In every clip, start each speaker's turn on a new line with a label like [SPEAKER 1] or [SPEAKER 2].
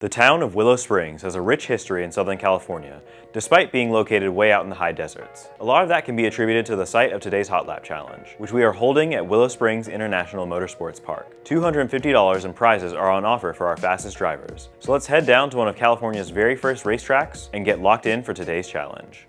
[SPEAKER 1] The town of Willow Springs has a rich history in Southern California, despite being located way out in the high deserts. A lot of that can be attributed to the site of today's Hotlap Challenge, which we are holding at Willow Springs International Motorsports Park. $250 in prizes are on offer for our fastest drivers. So let's head down to one of California's very first racetracks and get locked in for today's challenge.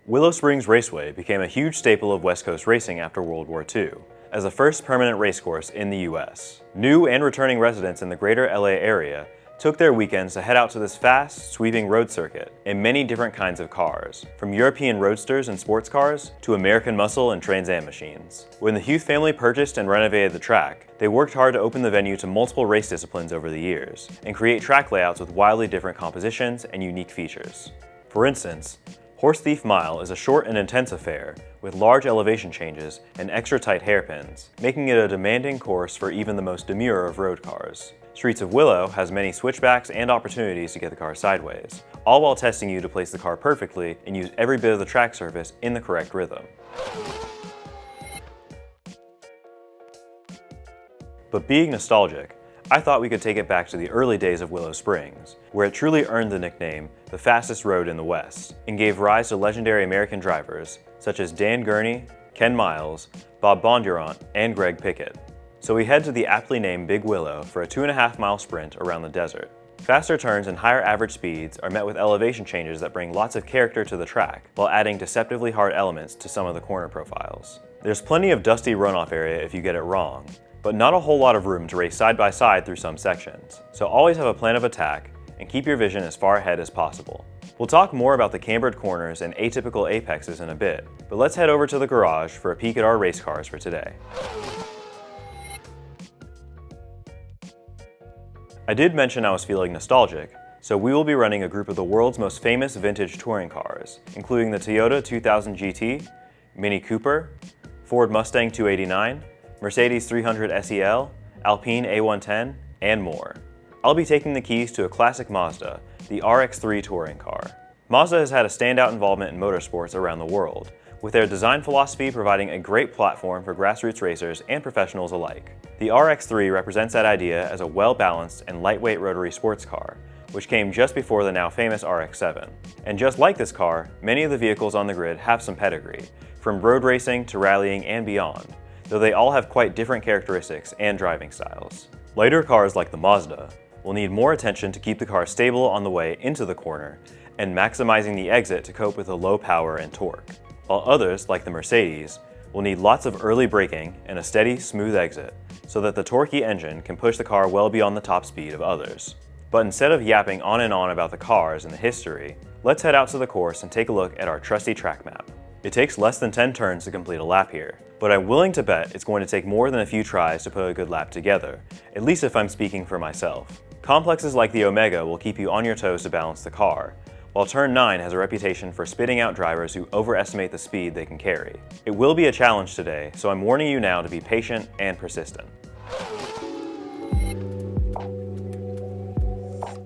[SPEAKER 1] Willow Springs Raceway became a huge staple of West Coast racing after World War II, as the first permanent racecourse in the US. New and returning residents in the greater LA area took their weekends to head out to this fast, sweeping road circuit in many different kinds of cars, from European roadsters and sports cars to American muscle and Trans Am machines. When the Hughes family purchased and renovated the track, they worked hard to open the venue to multiple race disciplines over the years, and create track layouts with wildly different compositions and unique features. For instance, Horse Thief Mile is a short and intense affair, with large elevation changes and extra tight hairpins, making it a demanding course for even the most demure of road cars. Streets of Willow has many switchbacks and opportunities to get the car sideways, all while testing you to place the car perfectly and use every bit of the track surface in the correct rhythm. But being nostalgic, I thought we could take it back to the early days of Willow Springs, where it truly earned the nickname the fastest road in the West, and gave rise to legendary American drivers such as Dan Gurney, Ken Miles, Bob Bondurant, and Greg Pickett. So we head to the aptly named Big Willow for a 2.5-mile sprint around the desert. Faster turns and higher average speeds are met with elevation changes that bring lots of character to the track, while adding deceptively hard elements to some of the corner profiles. There's plenty of dusty runoff area if you get it wrong, but not a whole lot of room to race side by side through some sections. So always have a plan of attack and keep your vision as far ahead as possible. We'll talk more about the cambered corners and atypical apexes in a bit, but let's head over to the garage for a peek at our race cars for today. I did mention I was feeling nostalgic, so we will be running a group of the world's most famous vintage touring cars, including the Toyota 2000 GT, Mini Cooper, Ford Mustang 289, Mercedes 300 SEL, Alpine A110, and more. I'll be taking the keys to a classic Mazda, the RX-3 touring car. Mazda has had a standout involvement in motorsports around the world, with their design philosophy providing a great platform for grassroots racers and professionals alike. The RX-3 represents that idea as a well-balanced and lightweight rotary sports car, which came just before the now famous RX-7. And just like this car, many of the vehicles on the grid have some pedigree, from road racing to rallying and beyond, though they all have quite different characteristics and driving styles. Lighter cars like the Mazda will need more attention to keep the car stable on the way into the corner and maximizing the exit to cope with the low power and torque, while others, like the Mercedes, will need lots of early braking and a steady, smooth exit so that the torquey engine can push the car well beyond the top speed of others. But instead of yapping on and on about the cars and the history, let's head out to the course and take a look at our trusty track map. It takes less than 10 turns to complete a lap here, but I'm willing to bet it's going to take more than a few tries to put a good lap together, at least if I'm speaking for myself. Complexes like the Omega will keep you on your toes to balance the car, while Turn 9 has a reputation for spitting out drivers who overestimate the speed they can carry. It will be a challenge today, so I'm warning you now to be patient and persistent.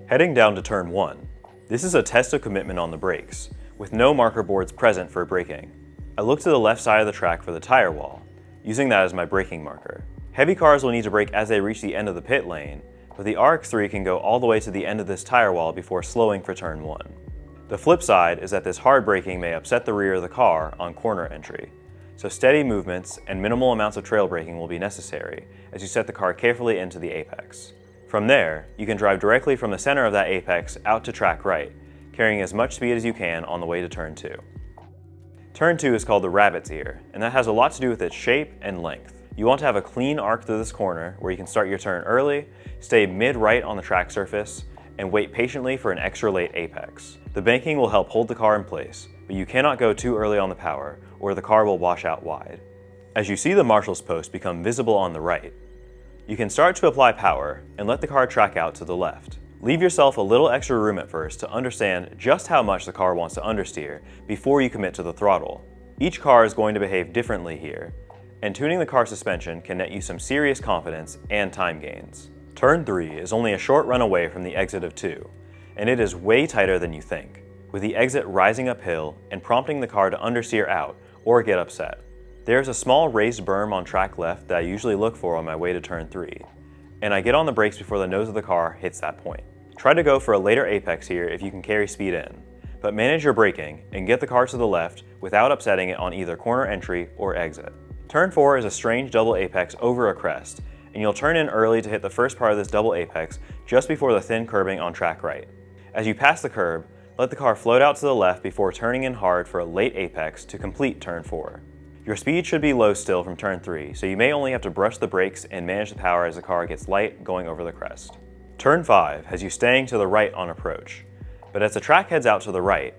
[SPEAKER 1] Heading down to Turn 1. This is a test of commitment on the brakes, with no marker boards present for braking. I look to the left side of the track for the tire wall, using that as my braking marker. Heavy cars will need to brake as they reach the end of the pit lane, but the RX-3 can go all the way to the end of this tire wall before slowing for Turn 1. The flip side is that this hard braking may upset the rear of the car on corner entry, so steady movements and minimal amounts of trail braking will be necessary as you set the car carefully into the apex. From there, you can drive directly from the center of that apex out to track right, carrying as much speed as you can on the way to Turn 2. Turn 2 is called the rabbit's ear, and that has a lot to do with its shape and length. You want to have a clean arc through this corner where you can start your turn early, stay mid-right on the track surface, and wait patiently for an extra late apex. The banking will help hold the car in place, but you cannot go too early on the power or the car will wash out wide. As you see the marshal's post become visible on the right, you can start to apply power and let the car track out to the left. Leave yourself a little extra room at first to understand just how much the car wants to understeer before you commit to the throttle. Each car is going to behave differently here, and tuning the car suspension can net you some serious confidence and time gains. Turn 3 is only a short run away from the exit of 2, and it is way tighter than you think, with the exit rising uphill and prompting the car to understeer out or get upset. There's a small raised berm on track left that I usually look for on my way to turn 3, and I get on the brakes before the nose of the car hits that point. Try to go for a later apex here if you can carry speed in, but manage your braking and get the car to the left without upsetting it on either corner entry or exit. Turn 4 is a strange double apex over a crest, and you'll turn in early to hit the first part of this double apex just before the thin curbing on track right. As you pass the curb, let the car float out to the left before turning in hard for a late apex to complete turn 4. Your speed should be low still from turn 3, so you may only have to brush the brakes and manage the power as the car gets light going over the crest. Turn 5 has you staying to the right on approach, but as the track heads out to the right,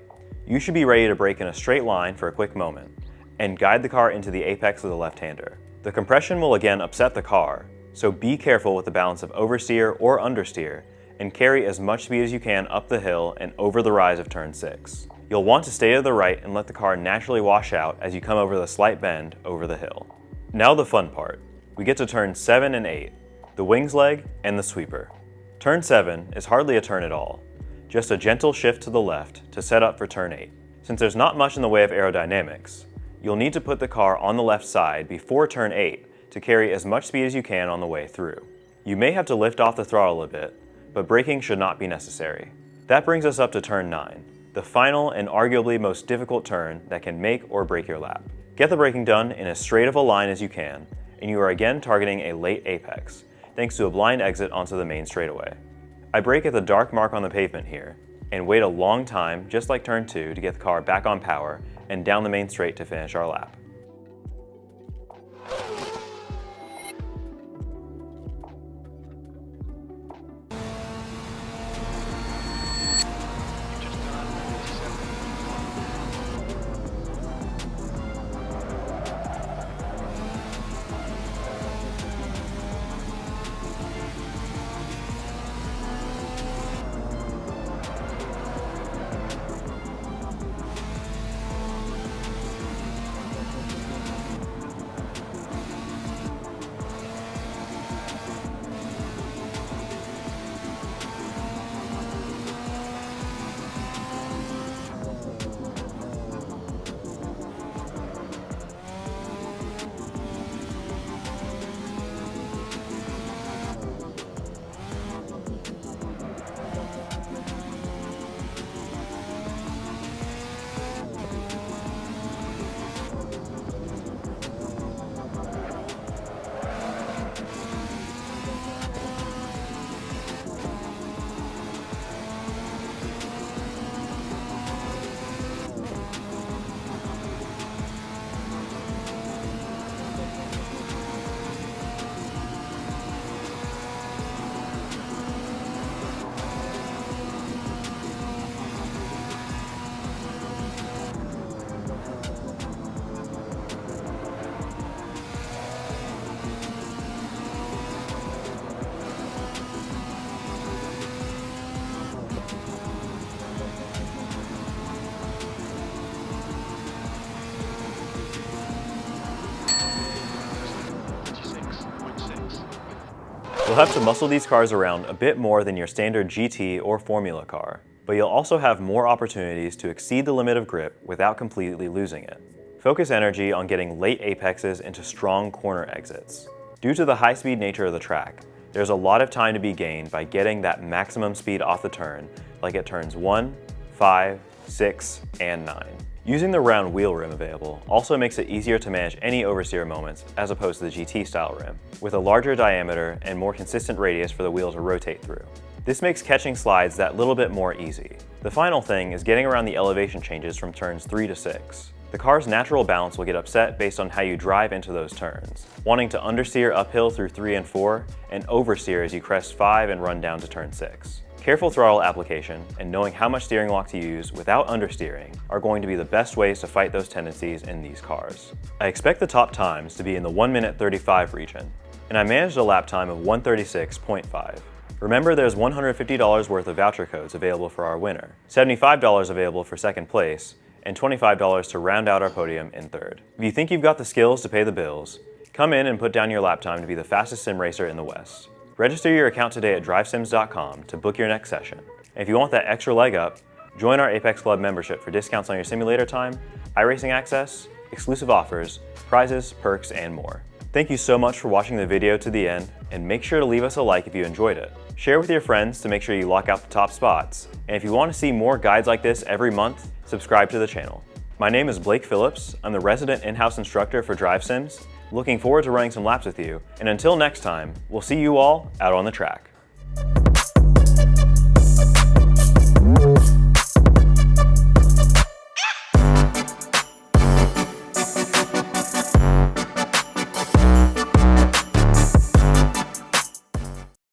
[SPEAKER 1] you should be ready to brake in a straight line for a quick moment and guide the car into the apex of the left-hander. The compression will again upset the car, so be careful with the balance of oversteer or understeer and carry as much speed as you can up the hill and over the rise of turn 6. You'll want to stay to the right and let the car naturally wash out as you come over the slight bend over the hill. Now the fun part. We get to turn 7 and 8, the wings leg and the sweeper. Turn 7 is hardly a turn at all, just a gentle shift to the left to set up for turn 8. Since there's not much in the way of aerodynamics, you'll need to put the car on the left side before turn 8 to carry as much speed as you can on the way through. You may have to lift off the throttle a bit, but braking should not be necessary. That brings us up to turn 9, the final and arguably most difficult turn that can make or break your lap. Get the braking done in as straight of a line as you can, and you are again targeting a late apex, thanks to a blind exit onto the main straightaway. I brake at the dark mark on the pavement here, and wait a long time, just like turn 2, to get the car back on power and down the main straight to finish our lap. You'll have to muscle these cars around a bit more than your standard GT or Formula car, but you'll also have more opportunities to exceed the limit of grip without completely losing it. Focus energy on getting late apexes into strong corner exits. Due to the high-speed nature of the track, there's a lot of time to be gained by getting that maximum speed off the turn, like at turns 1, 5, 6, and 9. Using the round wheel rim available also makes it easier to manage any oversteer moments as opposed to the GT style rim, with a larger diameter and more consistent radius for the wheel to rotate through. This makes catching slides that little bit more easy. The final thing is getting around the elevation changes from turns 3 to 6. The car's natural balance will get upset based on how you drive into those turns, wanting to understeer uphill through 3 and 4 and oversteer as you crest 5 and run down to turn 6. Careful throttle application and knowing how much steering lock to use without understeering are going to be the best ways to fight those tendencies in these cars. I expect the top times to be in the 1 minute 35 region, and I managed a lap time of 1:36.5. Remember, there's $150 worth of voucher codes available for our winner, $75 available for second place, and $25 to round out our podium in third. If you think you've got the skills to pay the bills, come in and put down your lap time to be the fastest sim racer in the West. Register your account today at drivesims.com to book your next session. And if you want that extra leg up, join our Apex Club membership for discounts on your simulator time, iRacing access, exclusive offers, prizes, perks, and more. Thank you so much for watching the video to the end, and make sure to leave us a like if you enjoyed it. Share with your friends to make sure you lock out the top spots. And if you want to see more guides like this every month, subscribe to the channel. My name is Blake Phillips. I'm the resident in-house instructor for Drive Sims. Looking forward to running some laps with you. And until next time, we'll see you all out on the track.